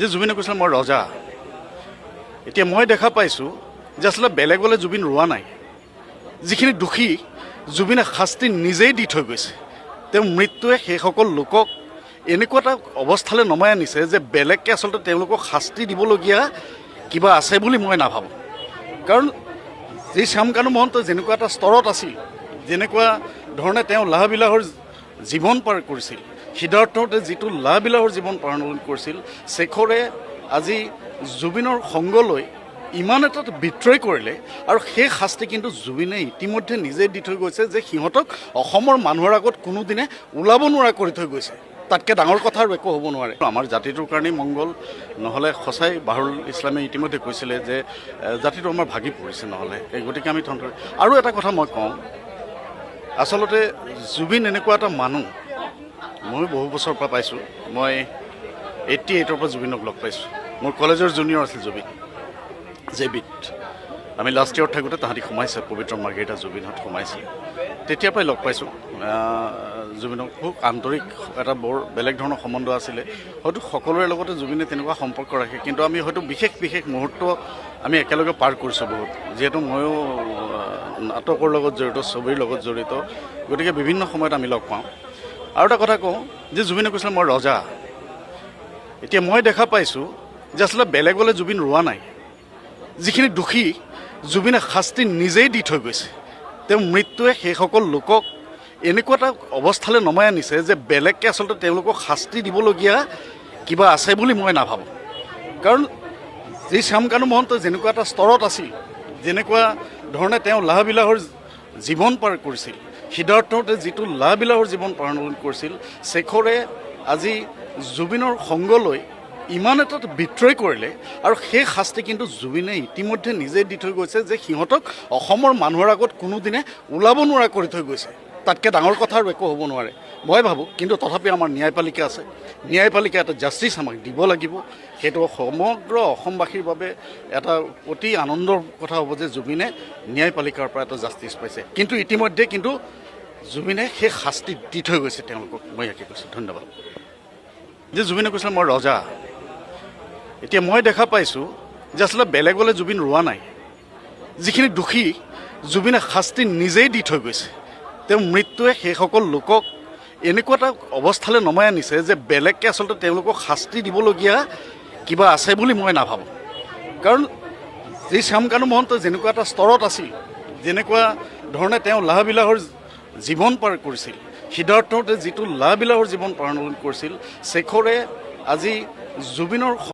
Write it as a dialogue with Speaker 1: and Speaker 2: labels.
Speaker 1: যে জুবিনে কৈছিল মই ৰজা। এতিয়া মই দেখা পাইছোঁ যে আচলতে বেলেগলৈ জুবিন ৰোৱা নাই। যিখিনি দোষী জুবিনে শাস্তি নিজেই দি থৈ গৈছে। তেওঁ মৃত্যুৱে সেইসকল লোকক এনেকুৱা এটা অৱস্থালৈ নমাই আনিছে যে বেলেগকৈ আচলতে তেওঁলোকক শাস্তি দিবলগীয়া কিবা আছে বুলি মই নাভাবোঁ। কাৰণ যি শ্যামকানু মহন্ত যেনেকুৱা এটা স্তৰত আছিল, যেনেকুৱা ধৰণে তেওঁ লাহবিলাহৰ জীৱন পাৰ কৰিছিল, সিদ্ধাৰ্থতে যিটো লাহবিলাহৰ জীৱন পালন কৰিছিল, শেখৰে আজি জুবিনৰ সংগ লৈ ইমান এটা বিত্ৰয় কৰিলে। আৰু সেই শাস্তি কিন্তু জুবিনে ইতিমধ্যে নিজে দি থৈ গৈছে যে সিহঁতক অসমৰ মানুহৰ আগত কোনোদিনে ওলাব নোৱাৰা কৰি থৈ গৈছে। তাতকৈ ডাঙৰ কথা আৰু একো হ'ব নোৱাৰে। আমাৰ জাতিটোৰ কাৰণেই মংগল, নহ'লে সঁচাই বাহৰুল ইছলামে ইতিমধ্যে কৈছিলে যে জাতিটো আমাৰ ভাগি পৰিছে, নহ'লে এই গতিকে আমি আৰু এটা কথা মই কওঁ, আচলতে জুবিন এনেকুৱা এটা মানুহ মই বহু বছৰৰ পৰা পাইছোঁ। মই 88ৰ পৰা জুবিনক লগ পাইছোঁ। মোৰ কলেজৰ জুনিয়ৰ আছিল জুবিন, জেবিত। আমি লাষ্ট ইয়েৰত থাকোঁতে তাহাঁতি সোমাইছে, পবিত্ৰ মাৰ্ঘেৰিটা জুবিনহঁত সোমাইছিল। তেতিয়াৰ পৰাই লগ পাইছোঁ জুবিনক। খুব আন্তৰিক এটা বৰ বেলেগ ধৰণৰ সম্বন্ধ আছিলে। হয়তো সকলোৰে লগতে জুবিনে তেনেকুৱা সম্পৰ্ক ৰাখে, কিন্তু আমি হয়তো বিশেষ বিশেষ মুহূৰ্ত আমি একেলগে পাৰ কৰিছোঁ বহুত। যিহেতু ময়ো নাটকৰ লগত জড়িত, ছবিৰ লগত জড়িত, গতিকে বিভিন্ন সময়ত আমি লগ পাওঁ। আৰু এটা কথা কওঁ যে জুবিনে কৈছিল মই ৰজা। এতিয়া মই দেখা পাইছোঁ যে আচলতে বেলেগলৈ জুবিন ৰোৱা নাই। যিখিনি দোষী জুবিনে শাস্তি নিজেই দি থৈ গৈছে। তেওঁ মৃত্যুৱে সেইসকল লোকক এনেকুৱা এটা অৱস্থালৈ নমাই আনিছে যে বেলেগকৈ আচলতে তেওঁলোকক শাস্তি দিবলগীয়া কিবা আছে বুলি মই নাভাবোঁ। কাৰণ যি শ্যামকানু মহন্ত যেনেকুৱা এটা স্তৰত আছিল, যেনেকুৱা ধৰণে তেওঁ লাহবিলাহৰ জীৱন পাৰ কৰিছিল, সিদ্ধাৰ্থতে যিটো লাহবিলাহৰ জীৱন পালন কৰিছিল, শেখৰে আজি জুবিনৰ সংগ লৈ ইমান এটা বিত্ৰয় কৰিলে। আৰু সেই শাস্তি কিন্তু জুবিনে ইতিমধ্যে নিজে দি থৈ গৈছে যে সিহঁতক অসমৰ মানুহৰ আগত কোনোদিনে ওলাব নোৱাৰা কৰি থৈ গৈছে। তাতকৈ ডাঙৰ কথা আৰু একো হ'ব নোৱাৰে মই ভাবোঁ। কিন্তু তথাপি আমাৰ ন্যায়পালিকা আছে, ন্যায়পালিকা এটা জাষ্টিছ আমাক দিব লাগিব। সেইটো সমগ্ৰ অসমবাসীৰ বাবে এটা অতি আনন্দৰ কথা হ'ব যে জুবিনে ন্যায়পালিকাৰ পৰা এটা জাষ্টিছ পাইছে। কিন্তু ইতিমধ্যে কিন্তু জুবিনে সেই শাস্তি দি থৈ গৈছে তেওঁলোকক। মই ইয়াকে কৈছোঁ, ধন্যবাদ। যে জুবিনে কৈছিল মই ৰজা। এতিয়া মই দেখা পাইছোঁ যে আচলতে বেলেগলৈ জুবিন ৰোৱা নাই। যিখিনি দোষী জুবিনে শাস্তি নিজেই দি থৈ গৈছে। তেওঁ মৃত্যুৱে সেইসকল লোকক এনেকুৱা এটা অৱস্থালৈ নমাই আনিছে যে বেলেগকৈ আচলতে তেওঁলোকক শাস্তি দিবলগীয়া কিবা আছে বুলি মই নাভাবোঁ। কাৰণ যি শ্যামকানু মহন্ত যেনেকুৱা এটা স্তৰত আছিল, যেনেকুৱা ধৰণে তেওঁ লাহবিলাহৰ জীৱন পাৰ কৰিছিল, সিদ্ধাৰ্থতে যিটো লাহবিলাহৰ জীৱন পালন কৰিছিল, শেখৰে আজি জুবিনৰ